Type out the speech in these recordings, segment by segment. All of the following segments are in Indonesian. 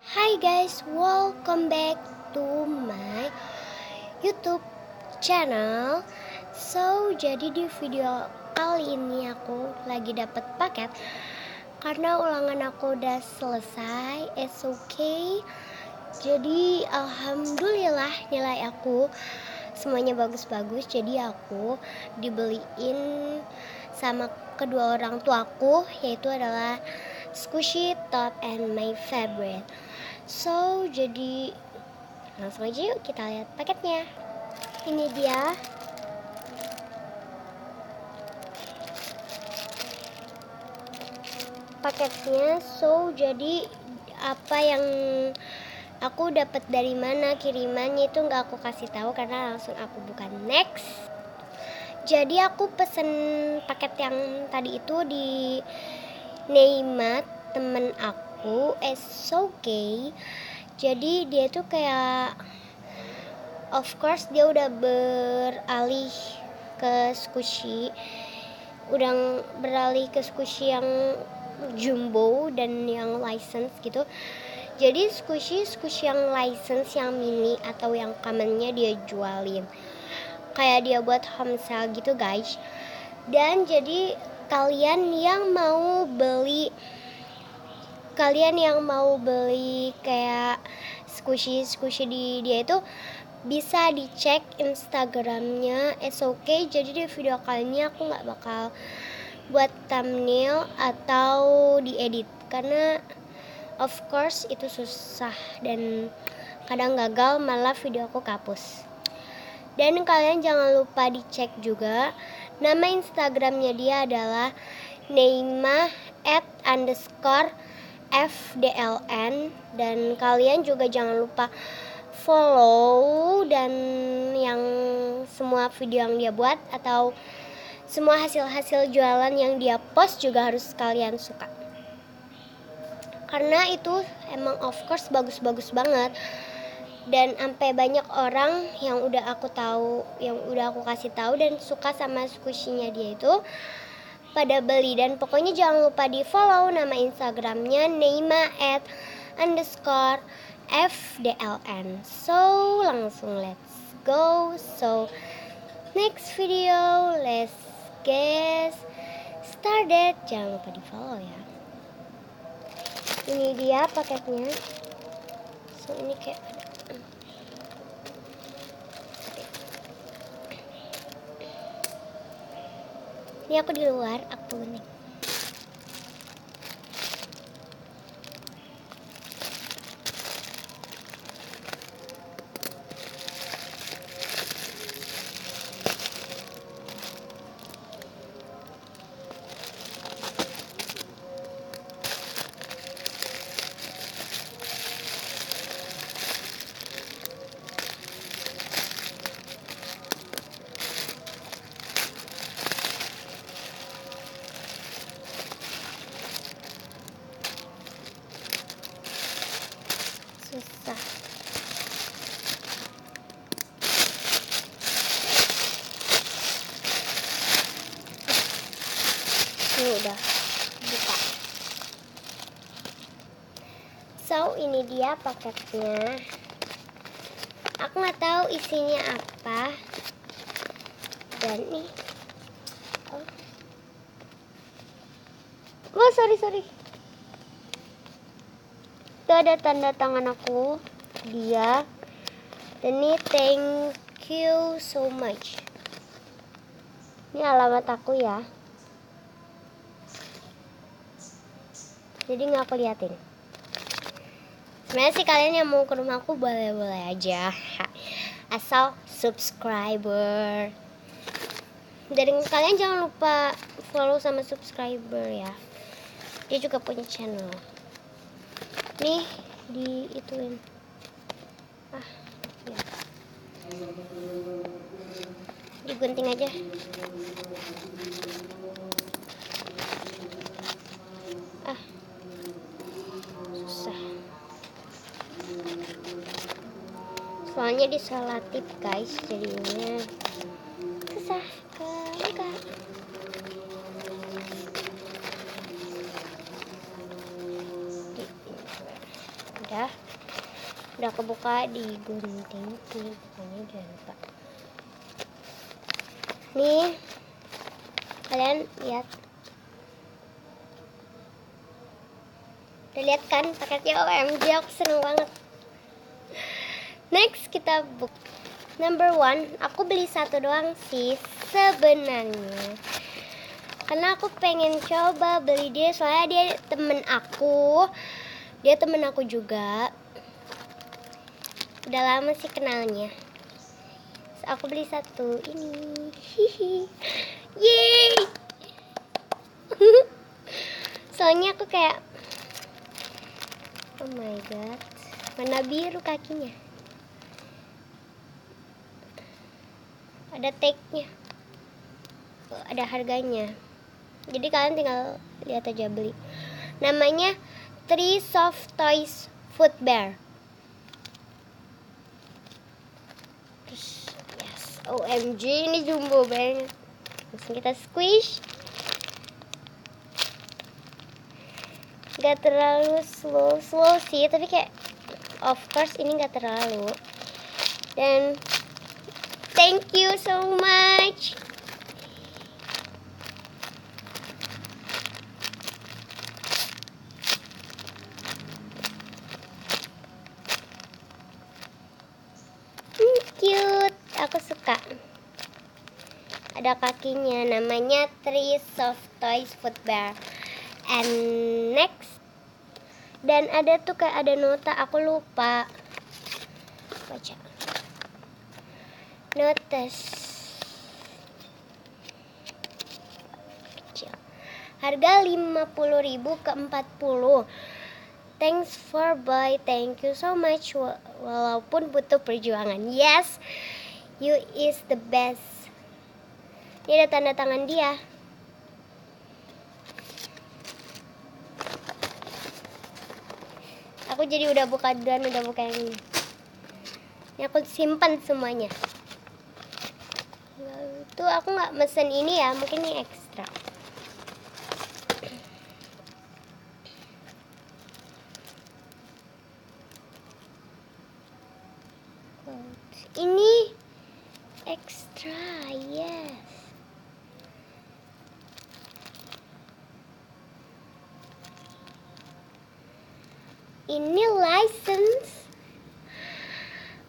Hi guys, welcome back to my YouTube channel. Jadi di video kali ini aku lagi dapat paket karena ulangan aku udah selesai. It's okay. Jadi alhamdulillah nilai aku semuanya bagus-bagus. Jadi aku dibeliin sama kedua orang tuaku, yaitu adalah squishy top and my favorite. Jadi langsung aja yuk kita lihat paketnya. Ini dia. Paketnya. Jadi apa yang aku dapat dari mana kirimannya itu nggak aku kasih tahu karena langsung aku buka next. Jadi aku pesen paket yang tadi itu di neeyma temen aku. It's okay. Jadi dia tuh kayak, of course dia udah beralih ke squishy, yang jumbo dan yang license gitu. Jadi squishy yang license, yang mini atau yang commonnya dia jualin, kayak dia buat home sale gitu guys. Dan jadi kalian yang mau beli kayak squishy di dia itu bisa dicek Instagramnya. It's okay. Jadi di video kali ini aku nggak bakal buat thumbnail atau diedit karena of course itu susah dan kadang gagal, malah video aku kapus. Dan kalian jangan lupa dicek juga nama Instagramnya. Dia adalah neeyma @_fdln. Dan kalian juga jangan lupa follow, dan yang semua video yang dia buat atau semua hasil jualan yang dia post juga harus kalian suka, karena itu emang of course bagus-bagus banget. Dan sampai banyak orang yang udah aku kasih tahu dan suka sama squishy-nya dia itu pada beli. Dan pokoknya jangan lupa di follow nama Instagramnya neeyma @_fdln. Langsung let's go. Next video, let's get started. Jangan lupa di follow ya. Ini dia paketnya. Ini kayak ini aku di luar, aku nih. Susah. Ini udah buka. Ini dia paketnya. Aku nggak tahu isinya apa. Dan nih, sorry. Itu ada tanda tangan aku, dia. Dan ini thank you so much. Ini alamat aku ya. Jadi nggak aku liatin. Sebenarnya sih kalian yang mau ke rumahku boleh aja, asal subscriber. Dan kalian jangan lupa follow sama subscriber ya. Dia juga punya channel. Nih diituin. Ya. Digunting aja. Susah. Soalnya disolatif guys, jadinya susah kebuka. udah kebuka, digunting nih, pokoknya jangan lupa. Nih kalian lihat, udah lihat kan paketnya? OMG, aku seneng banget. Next kita book. Number 1, aku beli satu doang sih sebenarnya, karena aku pengen coba beli dia, soalnya dia temen aku juga, udah lama sih kenalnya. So, aku beli satu ini. Hihi. Yeay. Soalnya aku kayak, oh my god, warna biru kakinya, ada tag-nya, ada harganya, jadi kalian tinggal lihat aja beli. Namanya 3 Soft Toys Foot Bear. Terus yes, OMG, ini jumbo banget. Langsung kita squish. Gak terlalu slow sih, tapi kayak of course ini gak terlalu. Dan thank you so much. Cute, aku suka. Ada kakinya, namanya 3 Soft Toys Foot Bear. And next, dan ada tuh kayak ada nota, aku lupa baca. Notes kecil. Harga 50.000 ke 40. Thanks for buy, thank you so much. Walaupun butuh perjuangan. Yes, you is the best. Ini ada tanda tangan dia. Aku jadi udah buka dan udah buka yang ini. Ini aku simpan semuanya. Tuh aku nggak mesen ini ya, mungkin ini ekstra. Ini ekstra, yes. Ini license.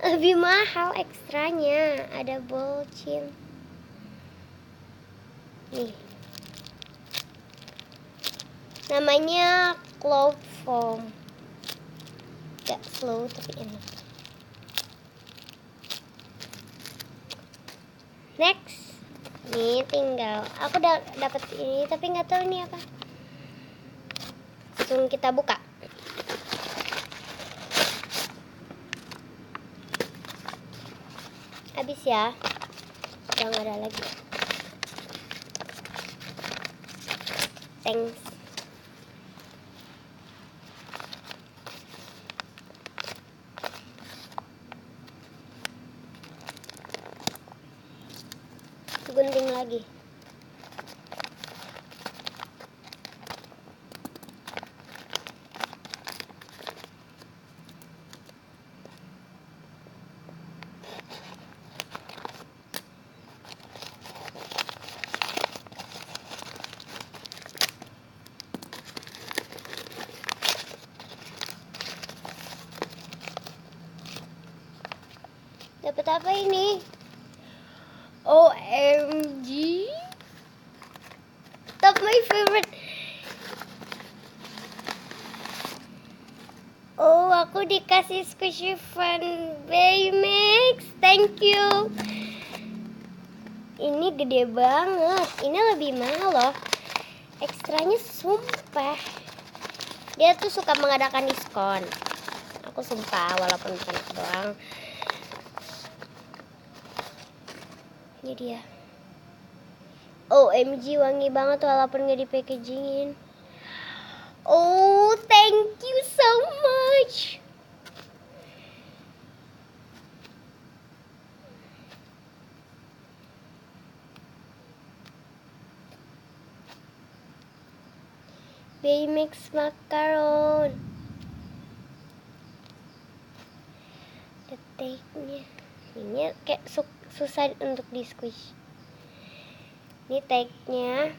Lebih mahal ekstranya, ada bolcin. Nih. Namanya cloud foam. Gak slow tapi enak. Next, nih tinggal aku udah dapet ini tapi nggak tahu ini apa. Langsung kita buka. Habis ya, udah nggak ada lagi. Thanks. Gunting lagi. Dapat apa ini? OMG, top my favorite. Oh, aku dikasih squishy fun Baymax. Thank you. Ini gede banget. Ini lebih mahal loh. Ekstranya sumpah. Dia tuh suka mengadakan diskon. Aku sumpah, walaupun bukan aku doang. Ini dia. OMG, wangi banget walaupun gak di packagingin. Oh, thank you so much. Baymax macaron. tagnya. Ini kayak susah untuk di squish. Ini tagnya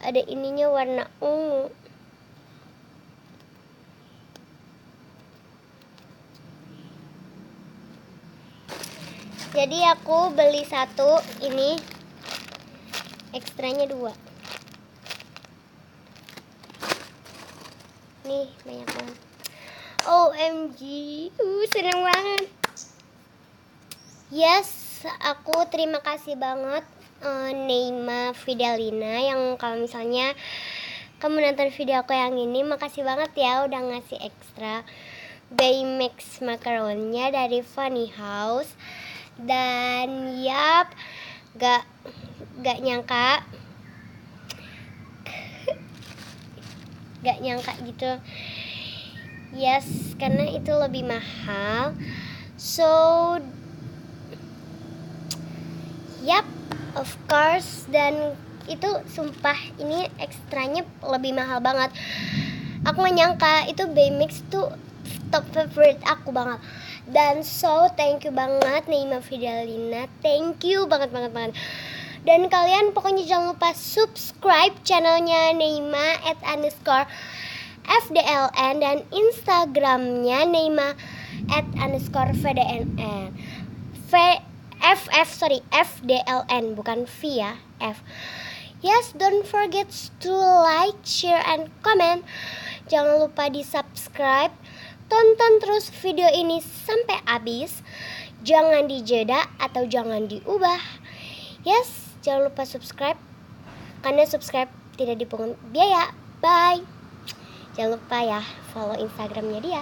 ada ininya warna ungu. Jadi aku beli satu, ini ekstranya 2. Nih banyak banget. OMG, seneng banget. Yes, aku terima kasih banget neeyma fdln yang kalau misalnya kamu nonton video aku yang ini, makasih banget ya udah ngasih ekstra Baymax macaronnya dari Funny House. Dan yap, gak nyangka gitu. Yes, karena itu lebih mahal. So yap, of course. Dan itu sumpah ini ekstranya lebih mahal banget. Aku gak nyangka itu Baymax tuh top favorite aku banget. Dan so thank you banget neeyma fdln, thank you banget. Dan kalian pokoknya jangan lupa subscribe channelnya neeyma @_fdln dan Instagramnya neeyma @_fdln. fdln bukan V ya, F. Yes, don't forget to like, share, and comment. Jangan lupa di subscribe. Tonton terus video ini sampai habis. Jangan dijeda atau jangan diubah. Yes, jangan lupa subscribe. Karena subscribe tidak dipungut biaya. Bye. Jangan lupa ya follow Instagramnya dia.